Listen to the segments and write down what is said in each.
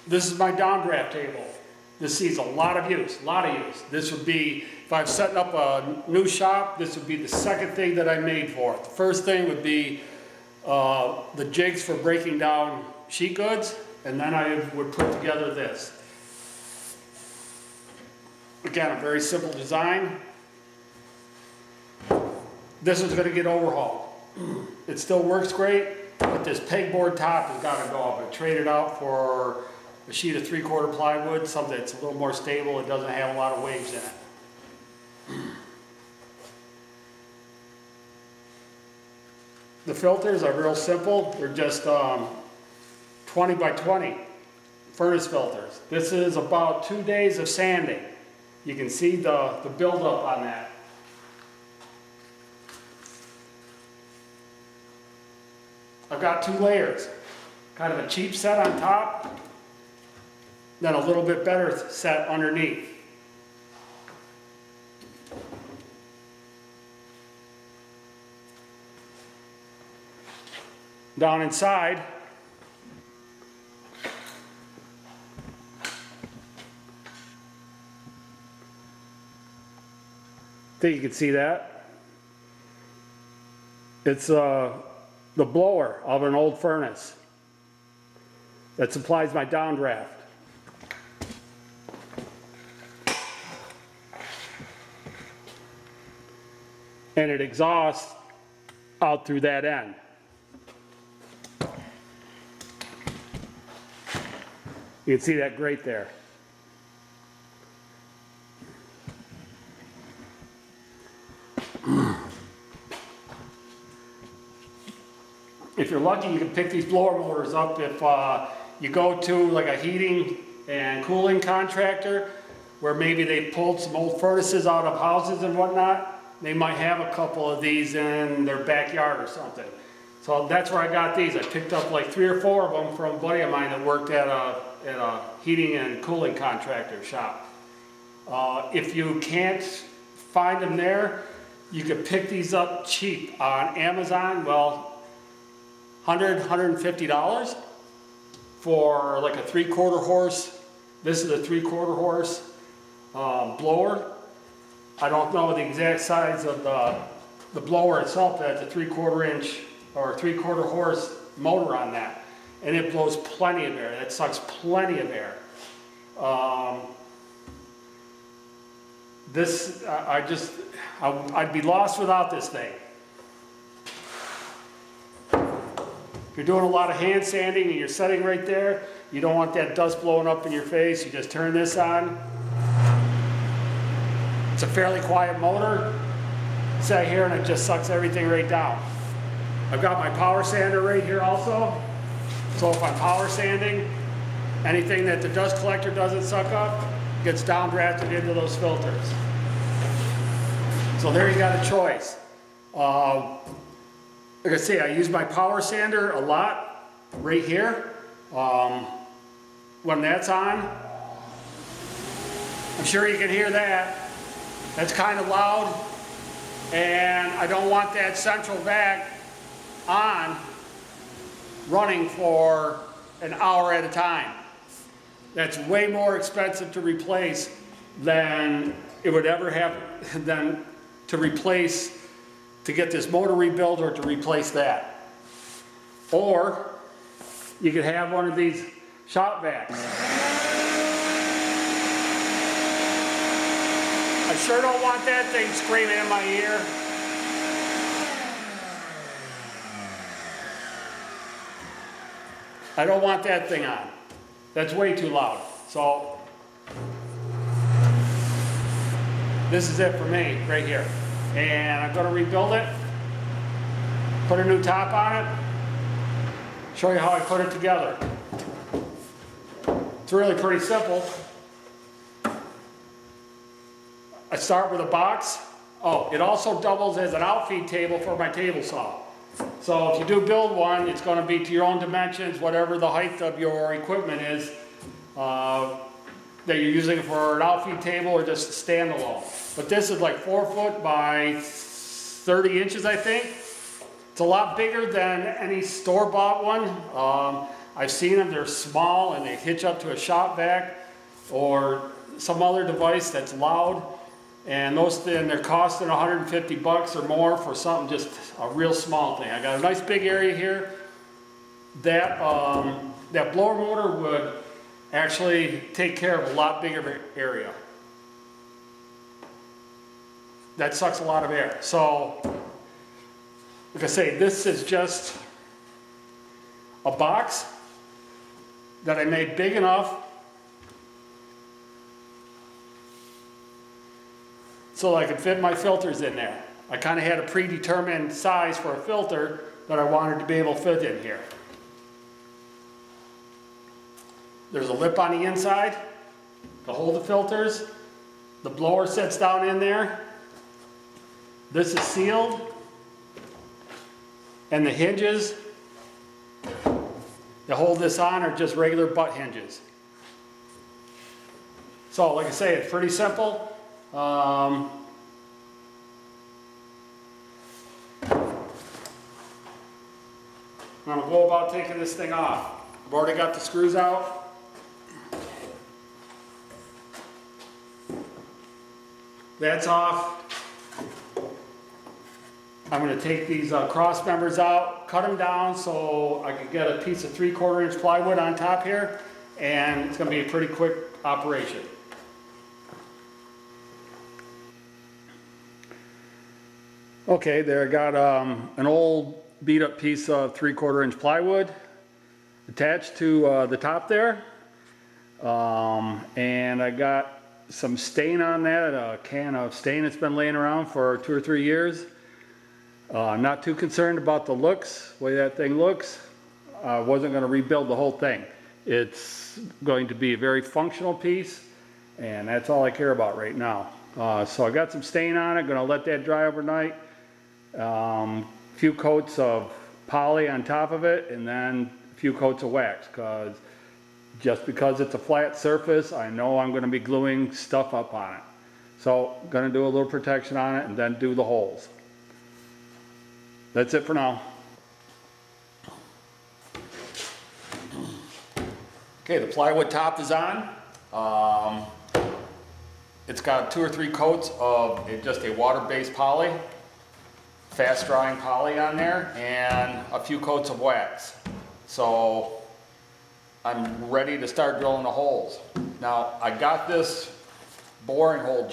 This is my downdraft table. This sees a lot of use. This would be, if I'm setting up a new shop, this would be the second thing that I made for it. The first thing would be the jigs for breaking down sheet goods, and then I would put together this. Again, a very simple design. This is going to get overhauled. It still works great, but this pegboard top has got to go up. I traded out for a sheet of 3/4 plywood, something that's a little more stable. It doesn't have a lot of waves in it. The filters are real simple. They're just 20 by 20 furnace filters. This is about 2 days of sanding. You can see the buildup on that. I've got 2 layers. Kind of a cheap set on top, then a little bit better set underneath. Down inside, I think you can see that. It's the blower of an old furnace that supplies my downdraft. And it exhausts out through that end. You can see that grate there. If you're lucky, you can pick these blower motors up if you go to like a heating and cooling contractor where maybe they pulled some old furnaces out of houses and whatnot. They might have a couple of these in their backyard or something. So that's where I got these. I picked up like 3 or 4 of them from a buddy of mine that worked at a heating and cooling contractor shop. If you can't find them there, you could pick these up cheap on Amazon. Well, $100, $150 for like a 3/4 horse. This is a 3/4 horse blower. I don't know the exact size of the blower itself, but it's a 3/4 inch or 3/4 horse motor on that. And it blows plenty of air. That sucks plenty of air. I'd be lost without this thing. If you're doing a lot of hand sanding and you're setting right there, you don't want that dust blowing up in your face, you just turn this on. It's a fairly quiet motor. Set here and it just sucks everything right down. I've got my power sander right here also. So if I'm power sanding, anything that the dust collector doesn't suck up gets downdrafted into those filters. So there you got a choice. Like I say, I use my power sander a lot right here. When that's on, I'm sure you can hear that. That's kind of loud, and I don't want that central vac on running for an hour at a time. That's way more expensive to replace than it would ever have than to replace to get this motor rebuilt or to replace that. Or you could have one of these shop vacs. I sure don't want that thing screaming in my ear. I don't want that thing on. That's way too loud. So this is it for me right here. And I'm going to rebuild it, put a new top on it, show you how I put it together. It's really pretty simple. I start with a box. Oh, it also doubles as an outfeed table for my table saw. So if you do build one, it's going to be to your own dimensions, whatever the height of your equipment is that you're using for an outfeed table or just a standalone. But this is like 4 foot by 30 inches, I think. It's a lot bigger than any store-bought one. I've seen them, they're small and they hitch up to a shop vac or some other device that's loud. And they're costing 150 bucks or more for something just a real small thing. I got a nice big area here. That blower motor would actually take care of a lot bigger area. That sucks a lot of air. So, like I say, this is just a box that I made big enough so I could fit my filters in there. I kind of had a predetermined size for a filter that I wanted to be able to fit in here. There's a lip on the inside to hold the filters. The blower sits down in there. This is sealed. And the hinges that hold this on are just regular butt hinges. So, like I say, it's pretty simple. I'm going to go about taking this thing off. I've already got the screws out. That's off. I'm going to take these cross members out, cut them down so I can get a piece of 3/4 inch plywood on top here, and it's going to be a pretty quick operation. Okay, there I got an old beat up piece of 3/4 inch plywood attached to the top there, and I got some stain on that, a can of stain that's been laying around for 2 or 3 years. I'm not too concerned about the looks, the way that thing looks. I wasn't going to rebuild the whole thing. It's going to be a very functional piece, and that's all I care about right now. So I got some stain on it, going to let that dry overnight. A few coats of poly on top of it, and then a few coats of wax, because it's a flat surface, I know I'm going to be gluing stuff up on it. So I'm going to do a little protection on it and then do the holes. That's it for now. Okay, the plywood top is on. It's got 2 or 3 coats of just a water-based poly, fast drying poly on there, and a few coats of wax. So I'm ready to start drilling the holes. Now, I got this boring hole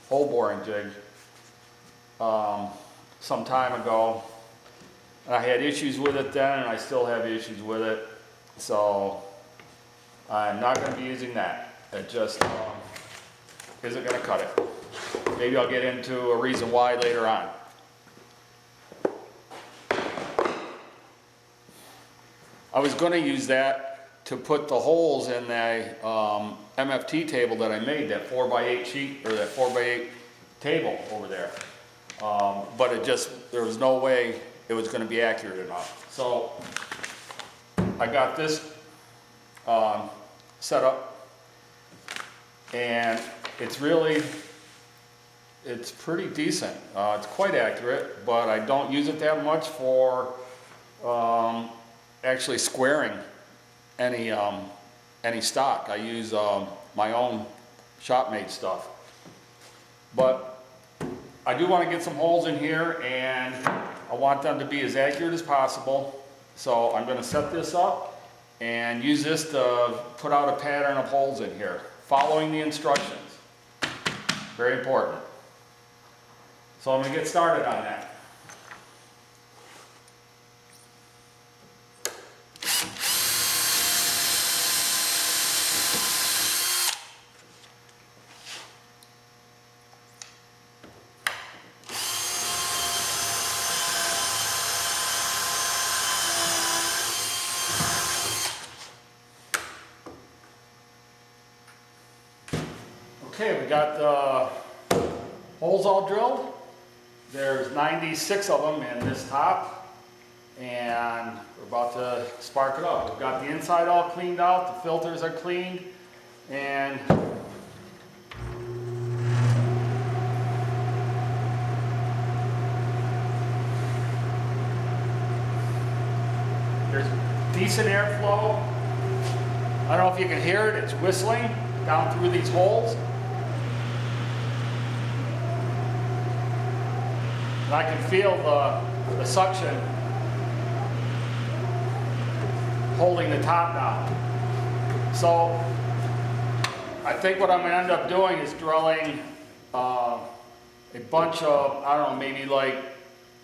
boring jig, some time ago. I had issues with it then, and I still have issues with it. So I'm not going to be using that. It just isn't going to cut it. Maybe I'll get into a reason why later on. I was going to use that to put the holes in the MFT table that I made, that 4x8 sheet, or that 4x8 table over there. But there was no way it was going to be accurate enough. So I got this set up, and it's pretty decent. It's quite accurate, but I don't use it that much for actually squaring any stock. I use my own shop-made stuff. But I do want to get some holes in here, and I want them to be as accurate as possible. So I'm going to set this up and use this to put out a pattern of holes in here, following the instructions. Very important. So I'm going to get started on that. Okay, we got the holes all drilled. There's 96 of them in this top, and we're about to spark it up. We've got the inside all cleaned out, the filters are cleaned, and decent airflow. I don't know if you can hear it, it's whistling down through these holes. And I can feel the suction holding the top down. So I think what I'm going to end up doing is drilling a bunch of, I don't know, maybe like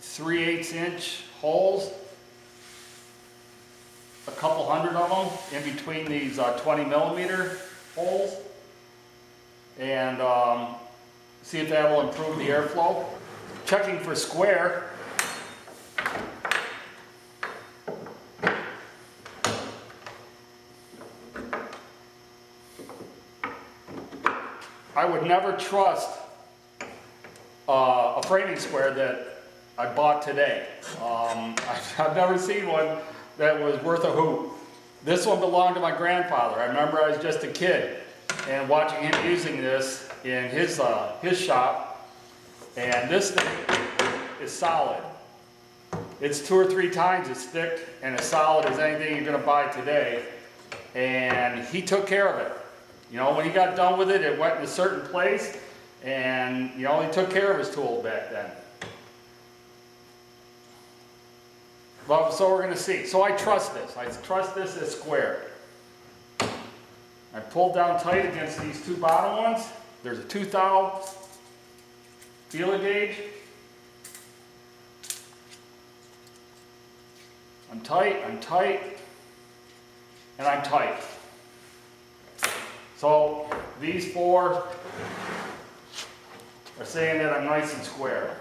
3/8 inch holes, a couple hundred of them in between these 20 millimeter holes, and see if that will improve the airflow. Checking for square. I would never trust a framing square that I bought today. I've never seen one that was worth a hoot. This one belonged to my grandfather. I remember I was just a kid and watching him using this in his shop, and this thing is solid. It's 2 or 3 times as thick and as solid as anything you're gonna buy today, and he took care of it. You know, when he got done with it, it went in a certain place, and you know, he took care of his tools back then. Well, so we're going to see. So I trust this. I trust this as square. I pulled down tight against these 2 bottom ones. There's a 2 thou feeler gauge. I'm tight, and I'm tight. So these 4 are saying that I'm nice and square.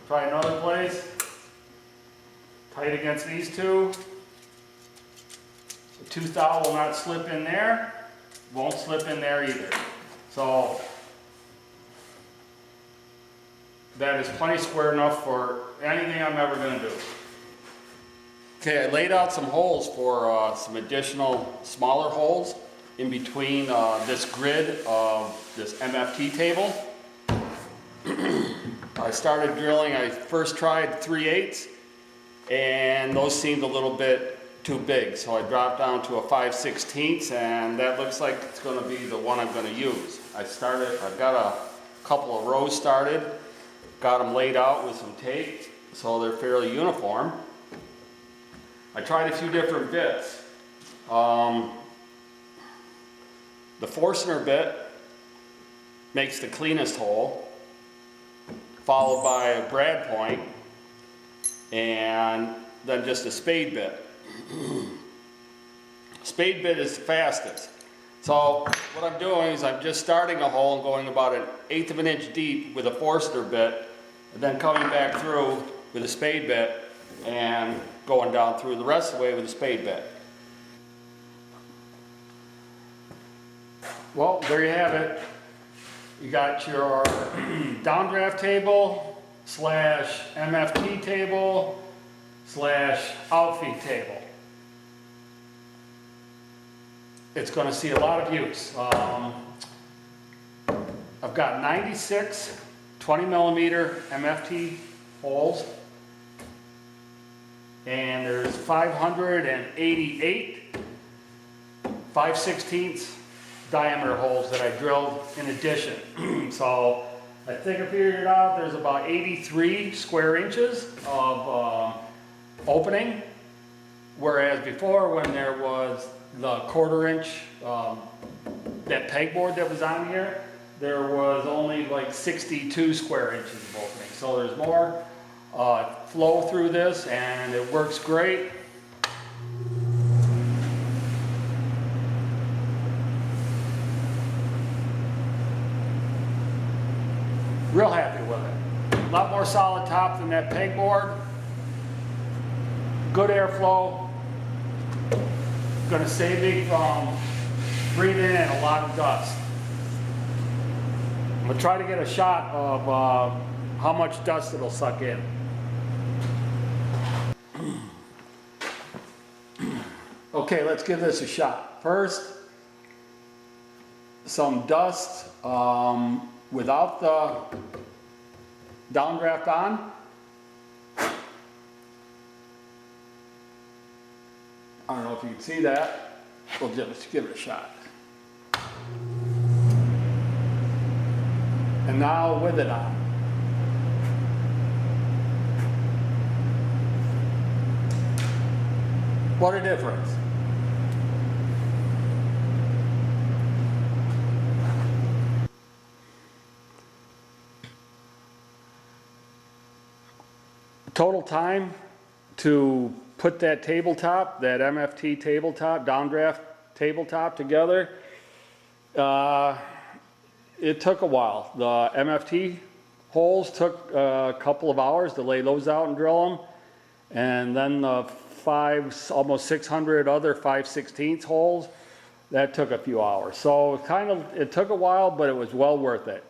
Try another place. Tight against these 2. The 2 thou will not slip in there. Won't slip in there either. So that is plenty square enough for anything I'm ever going to do. Okay, I laid out some holes for some additional smaller holes in between this grid of this MFT table. I started drilling, I first tried 3/8, and those seemed a little bit too big, so I dropped down to a 5/16, and that looks like it's going to be the one I'm going to use. I've got a couple of rows started, got them laid out with some tape, so they're fairly uniform. I tried a few different bits. The Forstner bit makes the cleanest hole, followed by a brad point, and then just a spade bit. Spade bit is the fastest. So what I'm doing is I'm just starting a hole and going about 1/8 of an inch deep with a Forstner bit, and then coming back through with a spade bit and going down through the rest of the way with a spade bit. Well, there you have it. You got your downdraft table / MFT table / outfeed table. It's going to see a lot of use. I've got 96 20 millimeter MFT holes, and there's 588 5/16 diameter holes that I drilled in addition. So I think I figured it out, there's about 83 square inches of opening, whereas before when there was the 1/4 inch, that pegboard that was on here, there was only like 62 square inches of opening. So there's more flow through this, and it works great. Real happy with it. A lot more solid top than that pegboard. Good airflow. Going to save me from breathing in a lot of dust. I'm going to try to get a shot of how much dust it'll suck in. Okay, let's give this a shot. First, some dust without downdraft on. I don't know if you can see that. We'll just give it a shot. And now with it on. What a difference. Total time to put that tabletop, that MFT tabletop, downdraft tabletop together, it took a while. The MFT holes took a couple of hours to lay those out and drill them. And then the almost 600 other 5/16 holes, that took a few hours. So it took a while, but it was well worth it.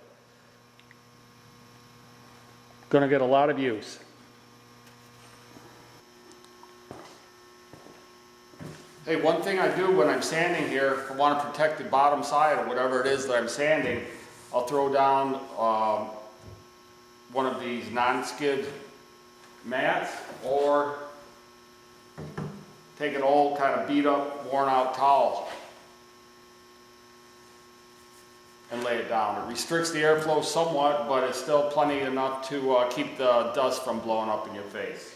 Gonna get a lot of use. Hey, one thing I do when I'm sanding here, if I want to protect the bottom side or whatever it is that I'm sanding, I'll throw down one of these non-skid mats, or take an old kind of beat up, worn out towel and lay it down. It restricts the airflow somewhat, but it's still plenty enough to keep the dust from blowing up in your face.